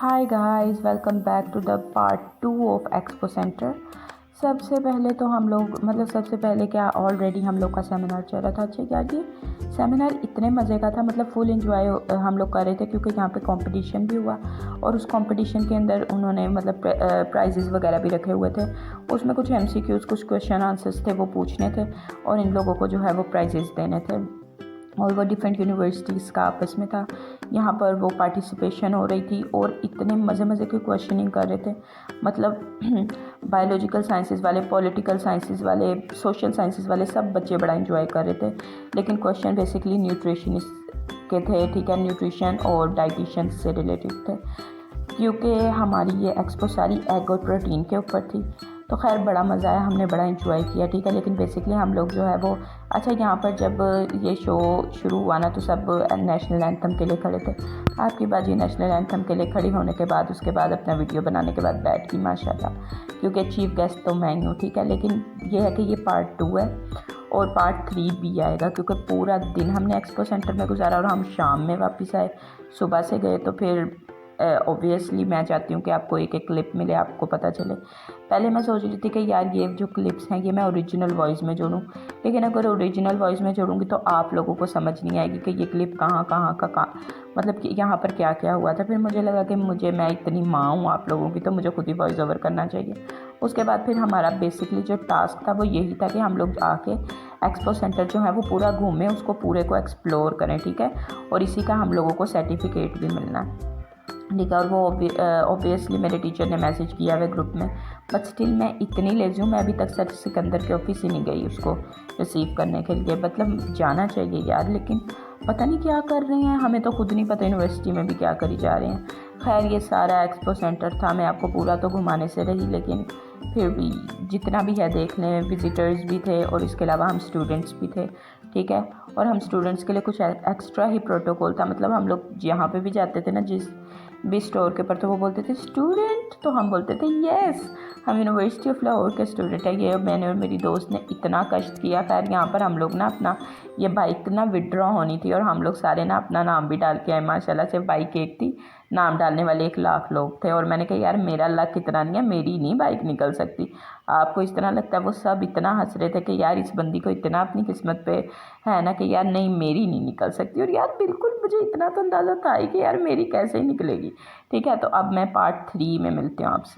Hi guys, welcome back to the part 2 of expo centre. सबसे पहले तो हम लोग सबसे पहले क्या ऑलरेडी हम लोग का सेमिनार चल रहा था। अच्छा यार, ये सेमिनार इतने मज़े का था, फुल एंजॉय हम लोग कर रहे थे क्योंकि यहाँ पे कंपटीशन भी हुआ और उस कंपटीशन के अंदर उन्होंने प्राइजेज़ वगैरह भी रखे हुए थे। उसमें कुछ MCQs, कुछ क्वेश्चन आंसर्स थे वो पूछने थे और इन लोगों को जो है वो प्राइजेज़ देने थे और वो डिफरेंट यूनिवर्सिटीज़ का आपस में था। यहाँ पर वो पार्टिसिपेशन हो रही थी और इतने मज़े के क्वेश्चनिंग कर रहे थे। बायोलॉजिकल साइंसेस वाले, पॉलिटिकल साइंसेस वाले, सोशल साइंसेस वाले सब बच्चे बड़ा एंजॉय कर रहे थे। लेकिन क्वेश्चन बेसिकली न्यूट्रिशनिस्ट के थे, ठीक है, न्यूट्रिशन और डाइटिशियन से रिलेटेड थे क्योंकि हमारी ये एक्सपो सारी एग और प्रोटीन के ऊपर थी। तो खैर बड़ा मज़ा आया, हमने बड़ा एंजॉय किया, ठीक है। लेकिन बेसिकली हम लोग जो है वो अच्छा, यहाँ पर जब ये शो शुरू हुआ ना तो सब नेशनल एंथम के लिए खड़े थे। आपकी बाजी नेशनल एंथम के लिए खड़ी होने के बाद उसके बाद अपना वीडियो बनाने के बाद बैठ गई माशाल्लाह, क्योंकि चीफ गेस्ट तो मैं ही हूँ, ठीक है। लेकिन ये है कि ये पार्ट 2 है और पार्ट 3 भी आएगा क्योंकि पूरा दिन हमने एक्सपो सेंटर में गुजारा और हम शाम में वापस आए। सुबह से गए तो फिर ऑब्वियसली मैं चाहती हूँ कि आपको एक एक क्लिप मिले, आपको पता चले। पहले मैं सोच रही थी कि यार ये जो क्लिप्स हैं ये मैं ओरिजिनल वॉइस में जोड़ूँ, लेकिन अगर ओरिजिनल वॉइस में जोड़ूँगी तो आप लोगों को समझ नहीं आएगी कि ये क्लिप कहाँ कि यहाँ पर क्या क्या हुआ था। फिर मुझे लगा कि मैं इतनी माँ हूँ आप लोगों की, तो मुझे खुद ही वॉइस ओवर करना चाहिए। उसके बाद फिर हमारा बेसिकली जो टास्क था वो यही था कि हम लोग आके एक्सपो सेंटर जो है वो पूरा घूमें, उसको पूरे को एक्सप्लोर करें, ठीक है। और इसी का हम लोगों को सर्टिफिकेट भी मिलना है, ठीक है। और वो ऑब्वियसली मेरे टीचर ने मैसेज किया हुआ ग्रुप में, बट स्टिल मैं इतनी लेज़ी हूँ, मैं अभी तक सर सिकंदर के ऑफिस ही नहीं गई उसको रिसीव करने के लिए। जाना चाहिए यार, लेकिन पता नहीं क्या कर रहे हैं, हमें तो खुद नहीं पता यूनिवर्सिटी में भी क्या करी जा रहे हैं। खैर ये सारा एक्सपो सेंटर था, मैं आपको पूरा तो घुमाने से रही, लेकिन फिर भी जितना भी है देख लें। विजिटर्स भी थे और इसके अलावा हम स्टूडेंट्स भी थे, ठीक है। और हम स्टूडेंट्स के लिए कुछ एक्स्ट्रा ही प्रोटोकॉल था। हम लोग जहाँ पे भी जाते थे ना, जिस भी स्टोर के ऊपर, तो वो बोलते थे स्टूडेंट, तो हम बोलते थे यस, हम यूनिवर्सिटी ऑफ लाहौर के स्टूडेंट है। ये मैंने और मेरी दोस्त ने इतना कष्ट किया। खैर यहाँ पर हम लोग ना अपना ये बाइक ना विड्रॉ होनी थी और हम लोग सारे ना अपना नाम भी डाल के आए। माशाल्लाह से बाइक एक थी, नाम डालने वाले 1 लाख लोग थे। और मैंने कहा यार मेरा लक इतना नहीं है, मेरी नहीं बाइक निकल सकती। आपको इस तरह लगता है? वो सब इतना हंस रहे थे कि यार इस बंदी को इतना अपनी किस्मत पे है ना कि यार नहीं मेरी नहीं निकल सकती। और यार बिल्कुल मुझे इतना तो अंदाज़ा था ही कि यार मेरी कैसे ही निकलेगी, ठीक है। तो अब मैं पार्ट 3 में मिलती हूँ आपसे।